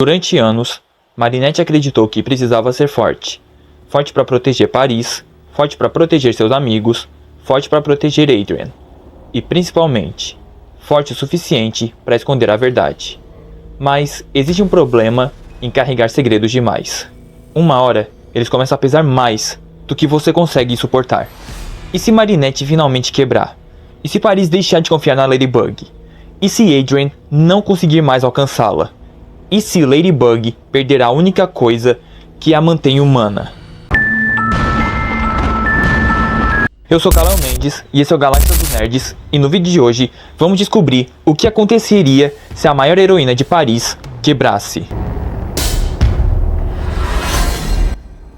Durante anos, Marinette acreditou que precisava ser forte. Forte para proteger Paris, forte para proteger seus amigos, forte para proteger Adrien. E principalmente, forte o suficiente para esconder a verdade. Mas existe um problema em carregar segredos demais. Uma hora, eles começam a pesar mais do que você consegue suportar. E se Marinette finalmente quebrar? E se Paris deixar de confiar na Ladybug? E se Adrien não conseguir mais alcançá-la? E se Ladybug perder a única coisa que a mantém humana? Eu sou Kalel Mendes e esse é o Galáxia dos Nerds, e no vídeo de hoje vamos descobrir o que aconteceria se a maior heroína de Paris quebrasse.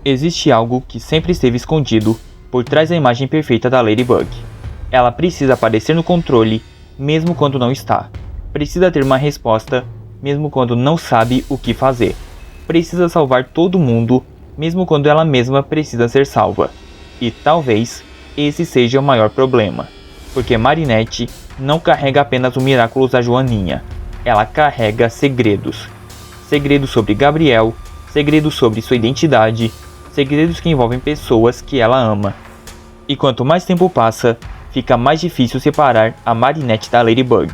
Existe algo que sempre esteve escondido por trás da imagem perfeita da Ladybug. Ela precisa aparecer no controle mesmo quando não está. Precisa ter uma resposta mesmo quando não sabe o que fazer. Precisa salvar todo mundo mesmo quando ela mesma precisa ser salva. E talvez esse seja o maior problema, porque Marinette não carrega apenas o Miraculous da Joaninha. Ela carrega segredos. Segredos sobre Gabriel, segredos sobre sua identidade, segredos que envolvem pessoas que ela ama. E quanto mais tempo passa, fica mais difícil separar a Marinette da Ladybug.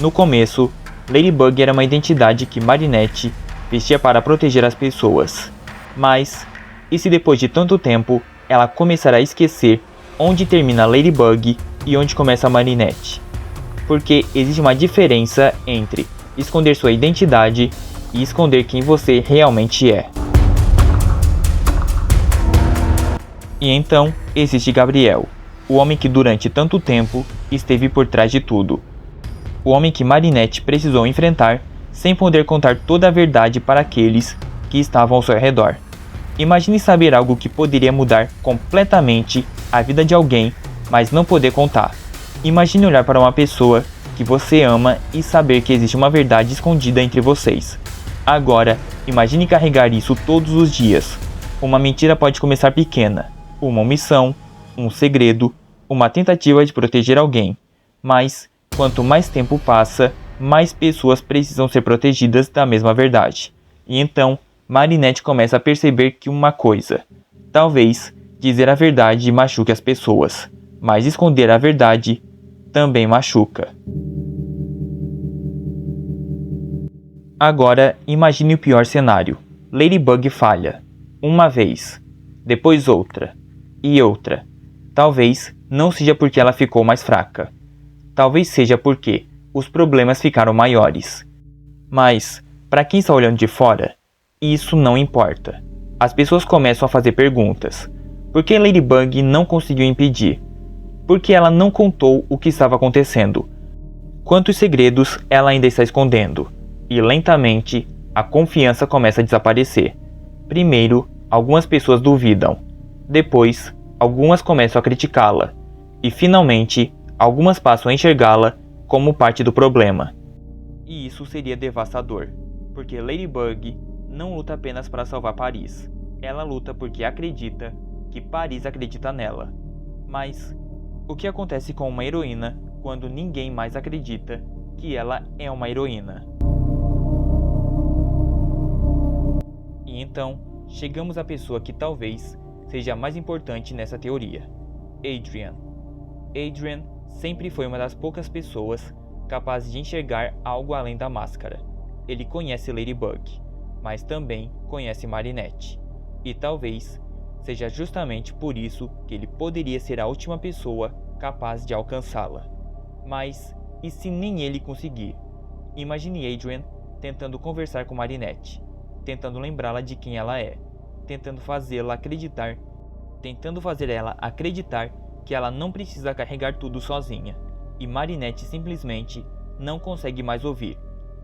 No começo, Ladybug era uma identidade que Marinette vestia para proteger as pessoas. Mas, e se depois de tanto tempo, ela começar a esquecer onde termina a Ladybug e onde começa a Marinette? Porque existe uma diferença entre esconder sua identidade e esconder quem você realmente é. E então, existe Gabriel, o homem que durante tanto tempo esteve por trás de tudo. O homem que Marinette precisou enfrentar sem poder contar toda a verdade para aqueles que estavam ao seu redor. Imagine saber algo que poderia mudar completamente a vida de alguém, mas não poder contar. Imagine olhar para uma pessoa que você ama e saber que existe uma verdade escondida entre vocês. Agora, imagine carregar isso todos os dias. Uma mentira pode começar pequena, uma omissão, um segredo, uma tentativa de proteger alguém. Mas, quanto mais tempo passa, mais pessoas precisam ser protegidas da mesma verdade. E então, Marinette começa a perceber que uma coisa, talvez dizer a verdade machuque as pessoas, mas esconder a verdade também machuca. Agora, imagine o pior cenário. Ladybug falha. Uma vez, depois outra, e outra. Talvez não seja porque ela ficou mais fraca. Talvez seja porque os problemas ficaram maiores. Mas, para quem está olhando de fora, isso não importa. As pessoas começam a fazer perguntas. Por que Ladybug não conseguiu impedir? Por que ela não contou o que estava acontecendo? Quantos segredos ela ainda está escondendo? E lentamente, a confiança começa a desaparecer. Primeiro, algumas pessoas duvidam. Depois, algumas começam a criticá-la. E finalmente, algumas passam a enxergá-la como parte do problema. E isso seria devastador, porque Ladybug não luta apenas para salvar Paris. Ela luta porque acredita que Paris acredita nela. Mas o que acontece com uma heroína quando ninguém mais acredita que ela é uma heroína? E então, chegamos à pessoa que talvez seja a mais importante nessa teoria: Adrien. Adrien sempre foi uma das poucas pessoas capazes de enxergar algo além da máscara. Ele conhece Ladybug, mas também conhece Marinette. E talvez seja justamente por isso que ele poderia ser a última pessoa capaz de alcançá-la. Mas e se nem ele conseguir? Imagine Adrien tentando conversar com Marinette, tentando lembrá-la de quem ela é, tentando fazer ela acreditar que ela não precisa carregar tudo sozinha. E Marinette simplesmente não consegue mais ouvir.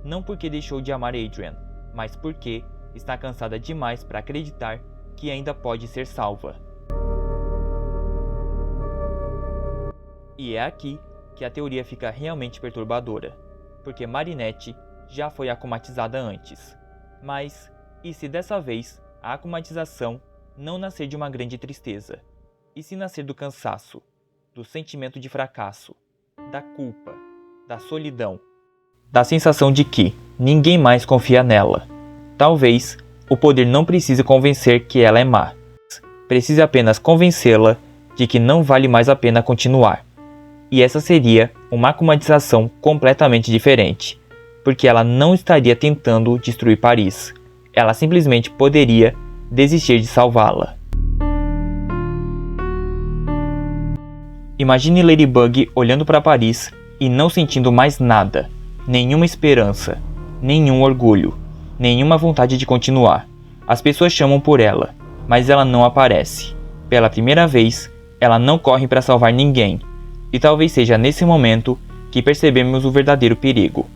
Não porque deixou de amar Adrien, mas porque está cansada demais para acreditar que ainda pode ser salva. E é aqui que a teoria fica realmente perturbadora, porque Marinette já foi akumatizada antes. Mas, e se dessa vez a akumatização não nascer de uma grande tristeza? E se nascer do cansaço, do sentimento de fracasso, da culpa, da solidão, da sensação de que ninguém mais confia nela? Talvez o poder não precise convencer que ela é má. Precise apenas convencê-la de que não vale mais a pena continuar. E essa seria uma acumatização completamente diferente, porque ela não estaria tentando destruir Paris. Ela simplesmente poderia desistir de salvá-la. Imagine Ladybug olhando para Paris e não sentindo mais nada, nenhuma esperança, nenhum orgulho, nenhuma vontade de continuar. As pessoas chamam por ela, mas ela não aparece. Pela primeira vez, ela não corre para salvar ninguém. E talvez seja nesse momento que percebemos o verdadeiro perigo.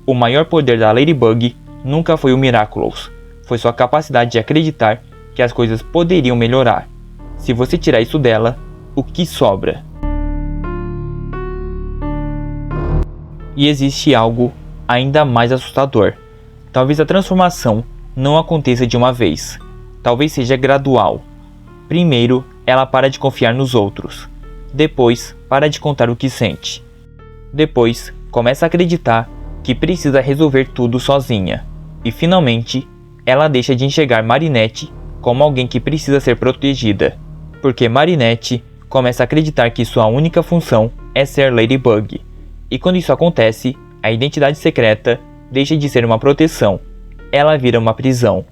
O maior poder da Ladybug nunca foi o Miraculous, foi sua capacidade de acreditar que as coisas poderiam melhorar. Se você tirar isso dela, o que sobra? E existe algo ainda mais assustador. Talvez a transformação não aconteça de uma vez. Talvez seja gradual. Primeiro, ela para de confiar nos outros. Depois, para de contar o que sente. Depois, começa a acreditar que precisa resolver tudo sozinha. E finalmente, ela deixa de enxergar Marinette como alguém que precisa ser protegida. Porque Marinette começa a acreditar que sua única função é ser Ladybug. E quando isso acontece, a identidade secreta deixa de ser uma proteção. Ela vira uma prisão.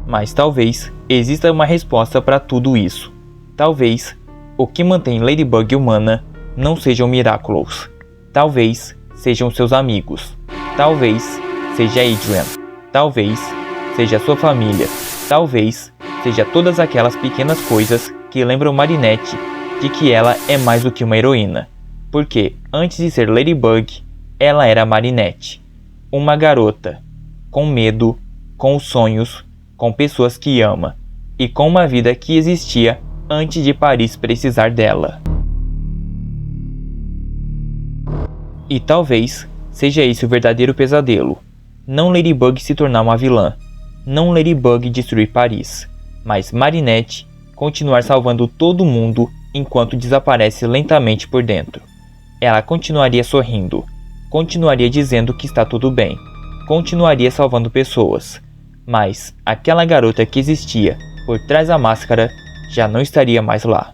Mas talvez exista uma resposta para tudo isso. Talvez o que mantém Ladybug humana não seja o Miraculous. Talvez sejam seus amigos. Talvez seja Adrien. Talvez seja sua família. Talvez seja todas aquelas pequenas coisas que lembram Marinette de que ela é mais do que uma heroína. Porque antes de ser Ladybug, ela era Marinette. Uma garota com medo, com sonhos, com pessoas que ama e com uma vida que existia antes de Paris precisar dela. E talvez seja esse o verdadeiro pesadelo. Não Ladybug se tornar uma vilã, não Ladybug destruir Paris, mas Marinette continuar salvando todo mundo enquanto desaparece lentamente por dentro. Ela continuaria sorrindo, continuaria dizendo que está tudo bem, continuaria salvando pessoas, mas aquela garota que existia por trás da máscara já não estaria mais lá.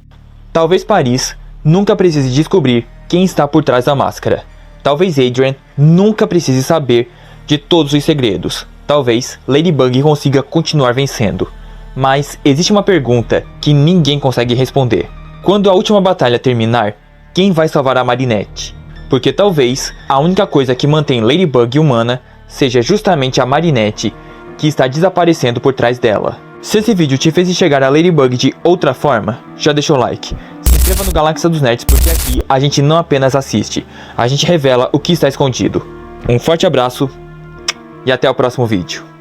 Talvez Paris nunca precise descobrir quem está por trás da máscara. Talvez Adrien nunca precise saber de todos os segredos. Talvez Ladybug consiga continuar vencendo. Mas existe uma pergunta que ninguém consegue responder. Quando a última batalha terminar, quem vai salvar a Marinette? Porque talvez a única coisa que mantém Ladybug humana seja justamente a Marinette que está desaparecendo por trás dela. Se esse vídeo te fez enxergar a Ladybug de outra forma, já deixa o like. Se inscreva no Galáxia dos Nerds porque aqui a gente não apenas assiste, a gente revela o que está escondido. Um forte abraço e até o próximo vídeo.